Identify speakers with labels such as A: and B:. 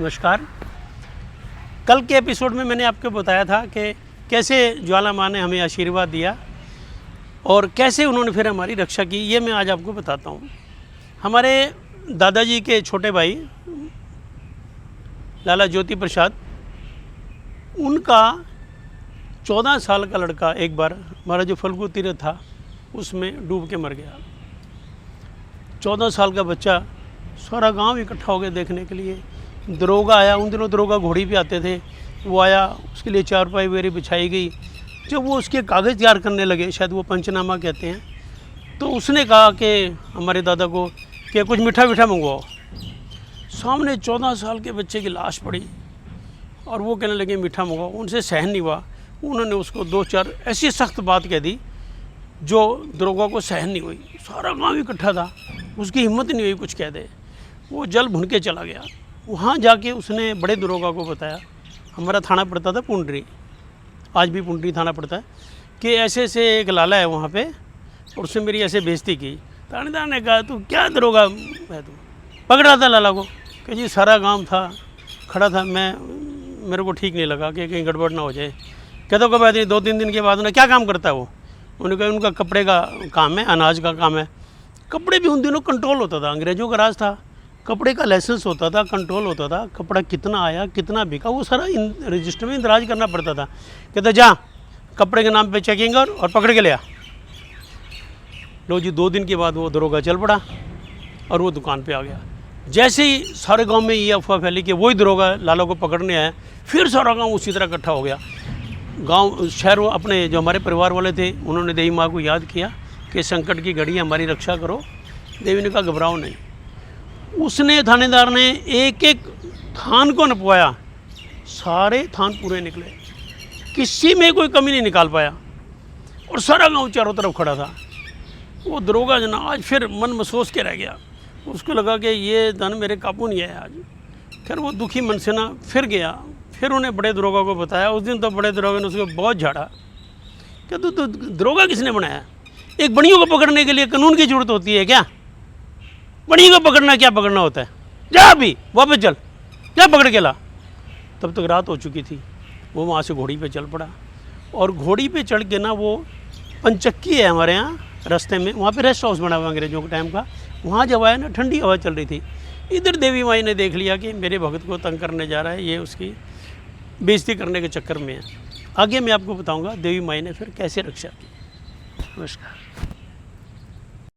A: नमस्कार। कल के एपिसोड में मैंने आपको बताया था कि कैसे ज्वाला माँ ने हमें आशीर्वाद दिया और कैसे उन्होंने फिर हमारी रक्षा की, ये मैं आज आपको बताता हूँ। हमारे दादाजी के छोटे भाई लाला ज्योति प्रसाद, उनका 14 साल का लड़का एक बार हमारा जो फल्गु तीर्थ था उसमें डूब के मर गया। 14 साल का बच्चा, सारा गांव इकट्ठा हो गया देखने के लिए। दरोगा आया, उन दिनों दरोगा घोड़ी पे आते थे, वो आया, उसके लिए चारपाई वगैरह बिछाई गई। जब वो उसके कागज़ तैयार करने लगे, शायद वो पंचनामा कहते हैं, तो उसने कहा कि हमारे दादा को कि कुछ मीठा मीठा मंगवाओ। सामने 14 साल के बच्चे की लाश पड़ी और वो कहने लगे मीठा मंगवाओ। उनसे सहन नहीं हुआ, उन्होंने उसको 2-4 ऐसी सख्त बात कह दी जो दरोगा को सहन नहीं हुई। सारा गांव इकट्ठा था, उसकी हिम्मत नहीं हुई कुछ कह दे। वो जल भुन के चला गया। वहाँ जाके उसने बड़े दरोगा को बताया, हमारा थाना पड़ता था पुंडरी, आज भी पुंडरी थाना पड़ता है, कि ऐसे ऐसे एक लाला है वहाँ पे और उसने मेरी ऐसे बेइज्जती की। थानेदार ने कहा तू क्या दरोगा है, तू पकड़ रहा था लाला को? कि जी सारा गांव था, खड़ा था, मेरे को ठीक नहीं लगा कि कहीं गड़बड़ ना हो जाए। कहते कब आदमी 2-3 दिन के बाद ना क्या काम करता है वो? उन्होंने कहा उनका कपड़े का काम है, अनाज का काम है। कपड़े भी उन दिनों कंट्रोल होता था, अंग्रेज़ों का राज था, कपड़े का लाइसेंस होता था, कंट्रोल होता था, कपड़ा कितना आया कितना बिका वो सारा रजिस्टर में इंदराज करना पड़ता था। कहते जा कपड़े के नाम पे चेकिंग और पकड़ के ले आ। लो जी, 2 दिन के बाद वो दरोगा चल पड़ा और वो दुकान पे आ गया। जैसे ही सारे गांव में ये अफवाह फैली कि वही दरोगा लाला को पकड़ने आया, फिर सारा गांव उसी तरह इकट्ठा हो गया। गांव शहर अपने जो हमारे परिवार वाले थे उन्होंने देवी माँ को याद किया कि संकट की घड़ी हमारी रक्षा करो। देवी ने कहा घबराओ नहीं। उसने, थानेदार ने एक एक थान को नपवाया, सारे थान पूरे निकले, किसी में कोई कमी नहीं निकाल पाया और सारा गांव चारों तरफ खड़ा था। वो दरोगा जना आज फिर मन महसूस के रह गया, उसको लगा कि ये धन मेरे काबू नहीं है आज। खैर वो दुखी मन से ना फिर गया, फिर उन्हें बड़े दरोगा को बताया। उस दिन तो बड़े दरोगा ने उसको बहुत झाड़ा कि तू दरोगा किसने बनाया? एक बड़ियों को पकड़ने के लिए कानून की जरूरत होती है क्या? बड़ियों को पकड़ना क्या पकड़ना होता है? जा अभी वापस चल, जा पकड़ के ला। तब तक रात हो चुकी थी। वो वहाँ से घोड़ी पे चल पड़ा और घोड़ी पे चढ़ के ना वो पंचक्की है हमारे यहाँ रास्ते में, वहाँ पे रेस्ट हाउस बना हुआ अंग्रेज़ों के टाइम का। वहाँ जब आया ना ठंडी हवा चल रही थी, इधर देवी माई ने देख लिया कि मेरे भगत को तंग करने जा रहा है, ये उसकी बेइज्जती करने के चक्कर में है। आगे मैं आपको बताऊँगा देवी माई ने फिर कैसे रक्षा की। नमस्कार।